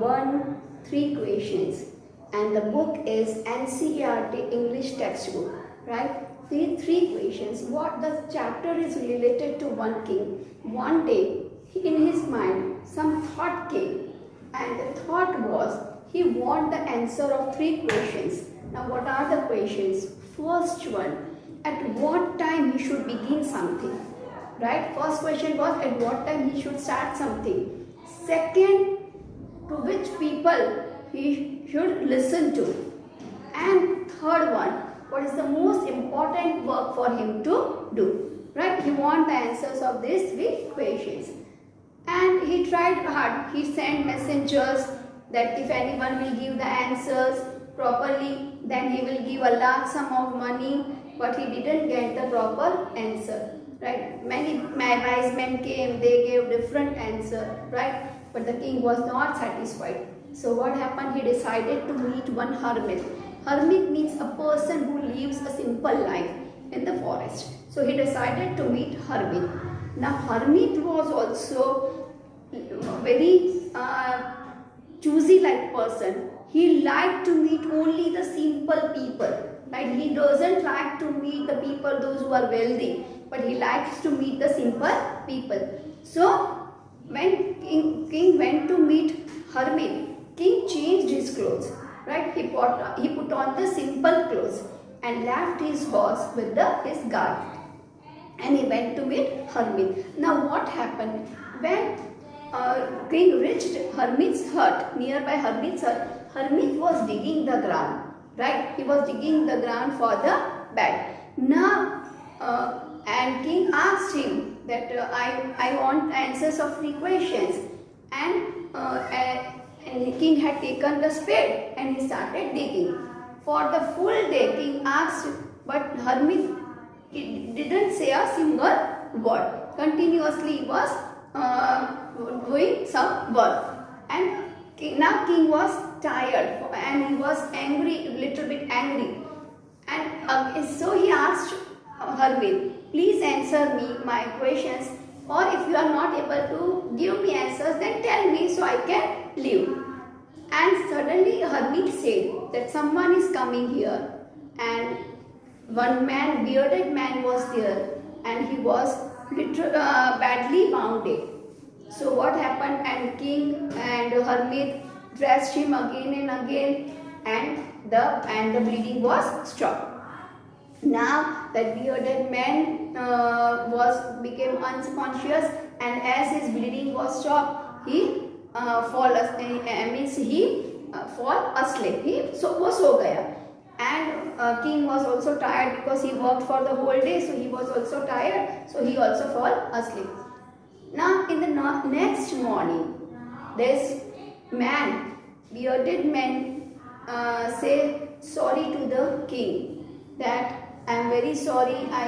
1, 3 questions, and the book is NCERT English textbook, right? These 3 questions. What the chapter is related to one king. One day, in his mind, some thought came, and the thought was he want the answer of 3 questions. Now, what are the questions? First one, at what time he should begin something, right? First question was at what time he should start something. Second, to which people he should listen to. And third one, what is the most important work for him to do, right? He wants the answers of these 3 questions. And he tried hard. He sent messengers that if anyone will give the answers properly, then he will give a large sum of money, but he didn't get the proper answer, right? Many wise men came, they gave different answer, right? But the king was not satisfied. So what happened? He decided to meet one hermit. Hermit means a person who lives a simple life in the forest. So he decided to meet hermit. Now hermit was also very choosy like person. He liked to meet only the simple people, right? He doesn't like to meet the people those who are wealthy, but he likes to meet the simple people. So when king went to meet hermit, king changed his clothes, right? He put on the simple clothes and left his horse with his guard, and he went to meet hermit. Now what happened? When king reached hermit's hut, nearby hermit's hut, hermit was digging the ground, right? He was digging the ground for the bed. Now and king asked him that I want answers of 3 questions, and the king had taken the spade and he started digging. For the full day king asked, but hermit didn't say a single word. Continuously he was doing some work, and now king was tired and he was angry, little bit angry, and so he asked hermit, please answer me my questions, or if you are not able to give me answers, then tell me so I can leave. And suddenly hermit said that someone is coming here, and one man, bearded man was there, and he was badly wounded. So what happened? And king and hermit dressed him again and again, and the bleeding was stopped. Now that bearded man became unconscious, and as his bleeding was stopped, he fall asleep. He was so gaya. And king was also tired because he worked for the whole day, so he was also tired, so he also fell asleep. Now in the next morning, this man, bearded man, say sorry to the king that I am very sorry, I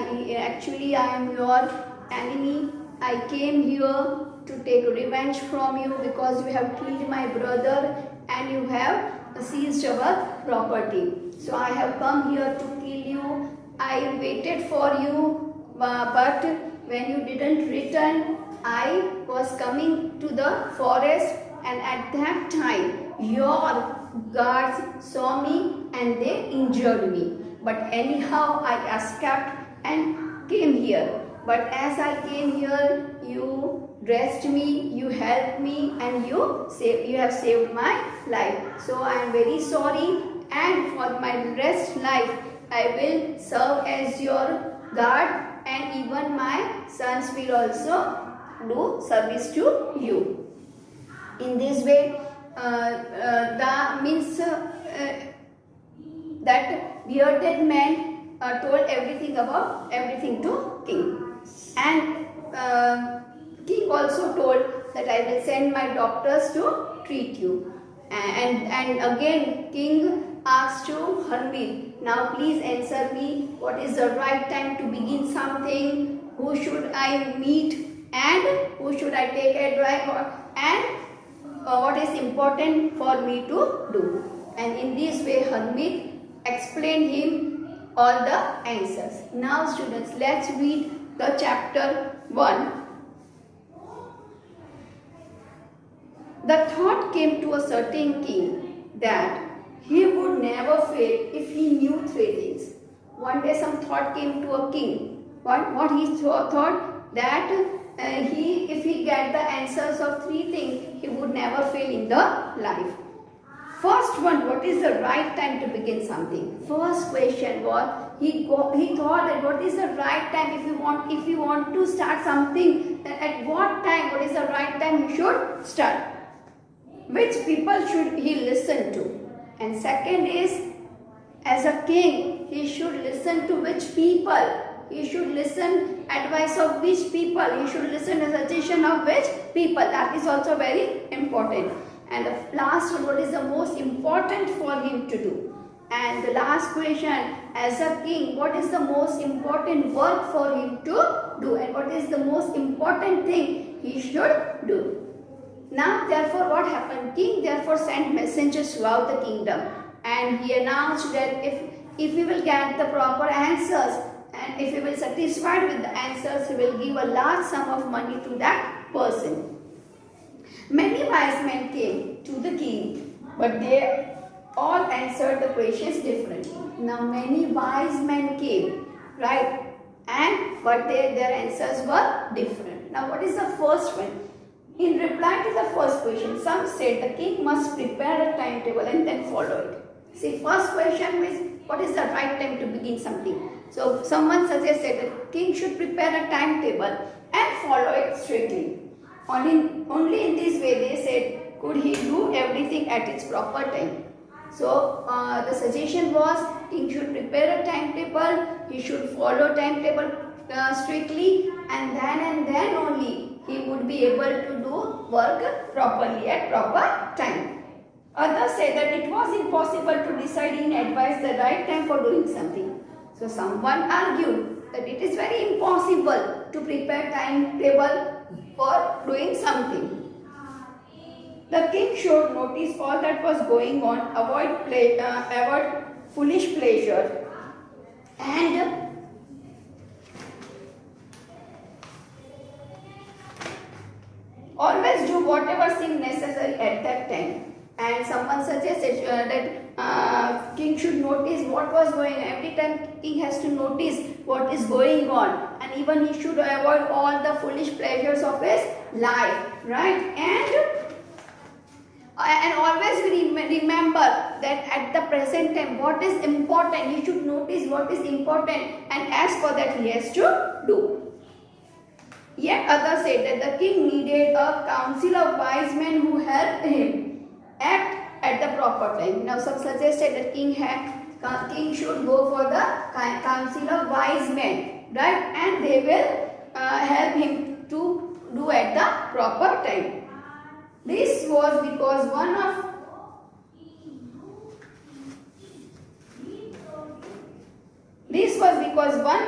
am your enemy. I came here to take revenge from you because you have killed my brother and you have seized our property. So I have come here to kill you. I waited for you, but when you didn't return, I was coming to the forest, and at that time your guards saw me and they injured me. But anyhow I escaped and came here. But as I came here, you dressed me, you helped me, and you have saved my life. So I am very sorry, and for my rest life I will serve as your guard, and even my sons will also do service to you. In this way, that bearded man told everything to king. And king also told that I will send my doctors to treat you. And again king asked to hermit, now please answer me, what is the right time to begin something, who should I meet, and who should I take advice, and what is important for me to do. And in this way hermit explained him all the answers. Now students, let's read the chapter 1. The thought came to a certain king that he would never fail if he knew three things. One day some thought came to a king. What he thought that if he get the answers of three things, he would never fail in the life. First one, what is the right time to begin something? First question was he thought that what is the right time if you want to start something, then at what time, what is the right time you should start? Which people should he listen to? And second is, as a king, he should listen to which people? He should listen advice of which people? He should listen to suggestion of which people? That is also very important. And the last one, what is the most important for him to do? And the last question, as a king, what is the most important work for him to do? And what is the most important thing he should do? Now, therefore, what happened? King therefore sent messengers throughout the kingdom. And he announced that if he will get the proper answers, and if he will satisfied with the answers, he will give a large sum of money to that person. Many wise men came to the king, but they all answered the questions differently. Now many wise men came, right? But their answers were different. Now what is the first one? In reply to the first question, some said the king must prepare a timetable and then follow it. See, first question is, what is the right time to begin something? So someone suggested that king should prepare a timetable and follow it strictly. Only in this way they said, could he do everything at its proper time? So the suggestion was, king should prepare a timetable, he should follow timetable strictly, and then only he would be able to do work properly at proper time. Others say that it was impossible to decide in advance the right time for doing something. So someone argued that it is very impossible to prepare timetable for doing something. The king should notice all that was going on, avoid foolish pleasure, and always do whatever seemed necessary at that time. And someone suggested that king should notice what was going on. Every time king has to notice what is going on, and even he should avoid all the foolish pleasures of his life, right? And always remember that at the present time what is important, he should notice what is important, and as for that he has to do. Yet others said that the king needed a council of wise men who helped him act at the proper time. Now some suggested that king should go for the council of wise men, right? And they will help him to do at the proper time. This was because one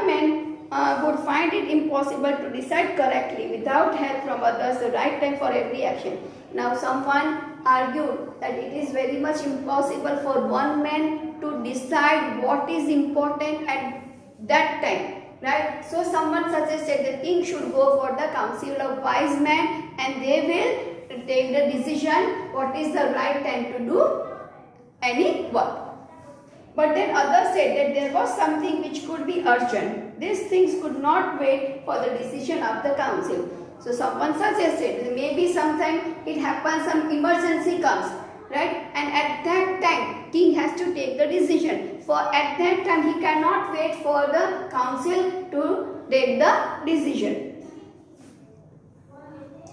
man would find it impossible to decide correctly without help from others the right time for every action. Now someone argued that it is very much impossible for one man to decide what is important at that time, right? So someone suggested the king should go for the council of wise men, and they will take the decision what is the right time to do any work. But then others said that there was something which could be urgent. These things could not wait for the decision of the council. So someone suggested that maybe sometime it happens, some emergency comes, right? And at that time king has to take the decision. For at that time he cannot wait for the council to take the decision.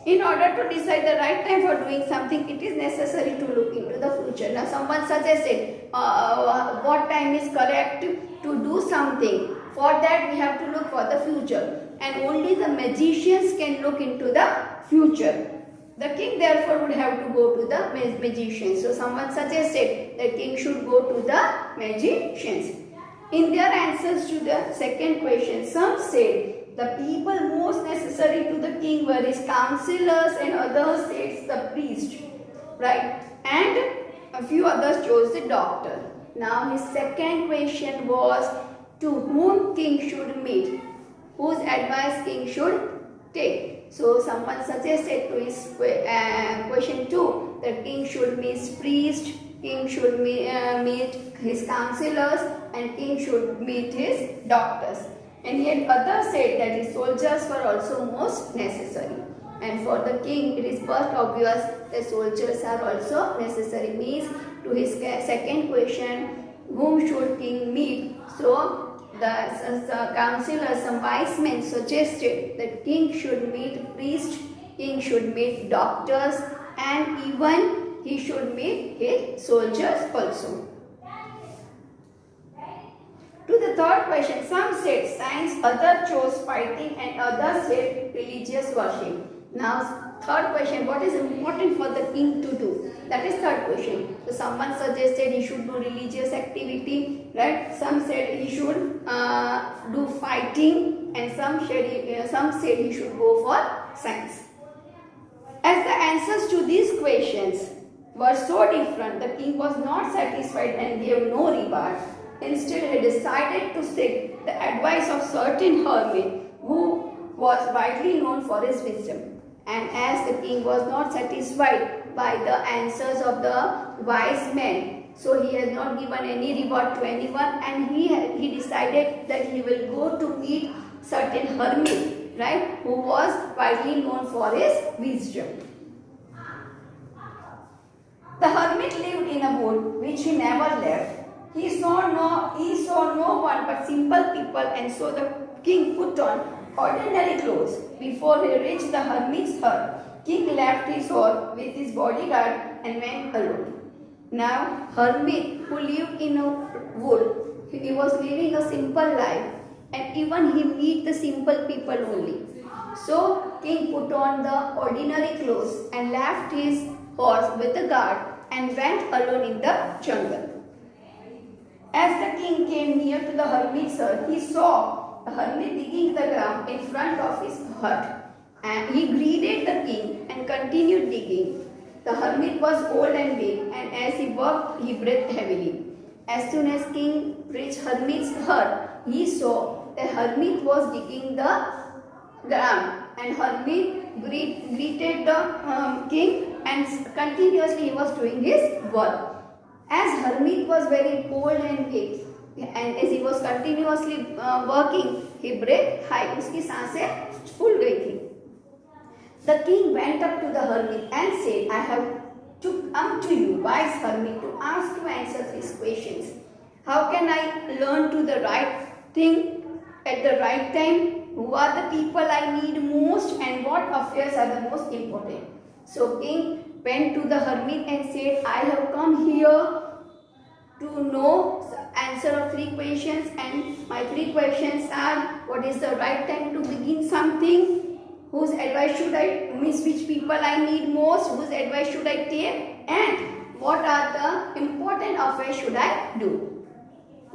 In order to decide the right time for doing something, it is necessary to look into the future. Now someone suggested what time is correct to do something. For that we have to look for the future, and only the magicians can look into the future. The king therefore would have to go to the magicians. So someone suggested the king should go to the magicians. In their answers to the second question, some said the people most necessary to the king were his counselors, and others said the priest, right? And a few others chose the doctor. Now his second question was to whom king should meet, whose advice king should take. So someone suggested to his question 2 that king should meet priest, king should meet his counselors, and king should meet his doctors. And yet others said that his soldiers were also most necessary. And for the king, it is first obvious that soldiers are also necessary. Means to his second question, whom should king meet? So the counselors, some wise men suggested that king should meet priest, king should meet doctors, and even he should meet his soldiers also. To the third question, some said science, others chose fighting, and others said religious worship. Now, third question, what is important for the king to do? That is third question. So, someone suggested he should do religious activity, right? Some said he should do fighting, and some said he should go for science. As the answers to these questions were so different, the king was not satisfied and gave no reward. Instead, he decided to seek the advice of certain hermit who was widely known for his wisdom. And as the king was not satisfied by the answers of the wise men, so he has not given any reward to anyone, and he decided that he will go to meet certain hermit, right, who was widely known for his wisdom. The hermit lived in a wood which he never left. He saw no one but simple people, and so the king put on ordinary clothes. Before he reached the hermit's hut, king left his horse with his bodyguard and went alone. Now, hermit who lived in a wood, he was living a simple life, and even he meet the simple people only. So, king put on the ordinary clothes and left his horse with a guard and went alone in the jungle. As the king came near to the hermit's hut, he saw the hermit digging the ground in front of his hut, and he greeted the king and continued digging. The hermit was old and weak, and as he worked, he breathed heavily. As soon as king reached hermit's hut, he saw the hermit was digging the ground, and hermit greeted the king, and continuously he was doing his work. As hermit was very old and weak, and as he was continuously working, he breathed high. उसकी सांसें फूल गई थी. The king went up to the hermit and said, "I have come to you, wise hermit, to ask to answer these questions. How can I learn to the right thing at the right time? Who are the people I need most, and what affairs are the most important?" So king went to the hermit and said, "I have come here to know the answer of 3 questions, and my 3 questions are: what is the right time to begin something? Whose advice should I miss? Which people I need most? Whose advice should I take? And what are the important affairs should I do?"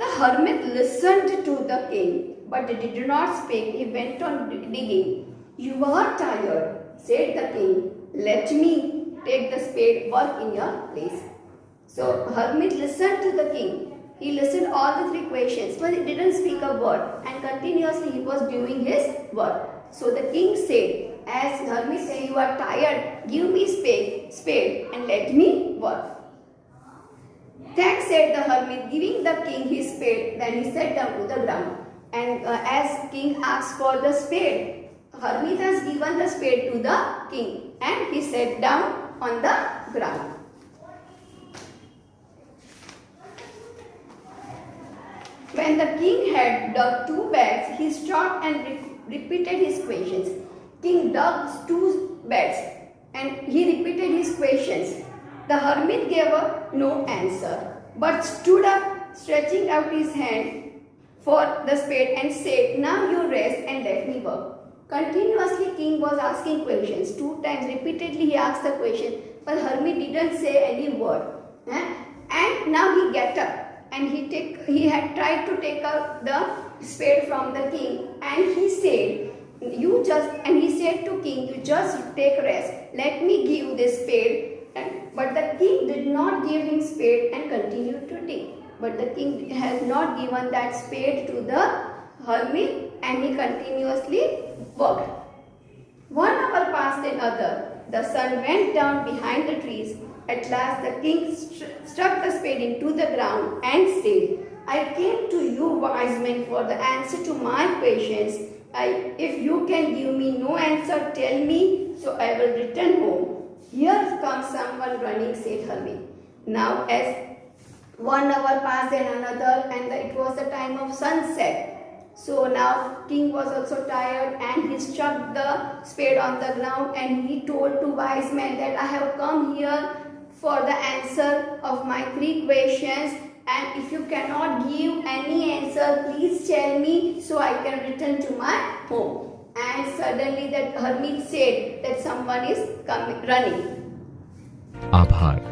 The hermit listened to the king, but he did not speak. He went on digging. "You are tired," said the king. "Let me take the spade, work in your place." So hermit listened to the king. He listened all the 3 questions, but he didn't speak a word, and continuously he was doing his work. So the king said, as hermit said, "You are tired, give me spade and let me work." "Thanks," said the hermit, giving the king his spade. Then he sat down to the ground. And as king asked for the spade, hermit has given the spade to the king, and he sat down on the ground. When the king had dug 2 bags, he stopped and repeated his questions. King dug 2 bags and he repeated his questions. The hermit gave no answer, but stood up, stretching out his hand for the spade, and said, "Now you rest and let me work." Continuously king was asking questions. 2 times repeatedly he asked the question, but hermit didn't say any word. And now he get up, and he had tried to take out the spade from the king, and he said to king, "You just take rest. Let me give this spade." But the king did not give him spade and continued to dig. But the king has not given that spade to the hermit, and he continuously worked. 1 hour passed another. The sun went down behind the trees. At last the king struck the spade into the ground and said, I came to you, wise men, for the answer to my questions. If you can give me no answer, tell me, so I will return home. Here comes someone running, said Hermit. Now as 1 hour passed and another, and it was the time of sunset. So now king was also tired, and he struck the spade on the ground, and he told to wise men that I have come here for the answer of my 3 questions, and if you cannot give any answer, please tell me so I can return to my home. And suddenly that hermit said that someone is coming, running. आभार।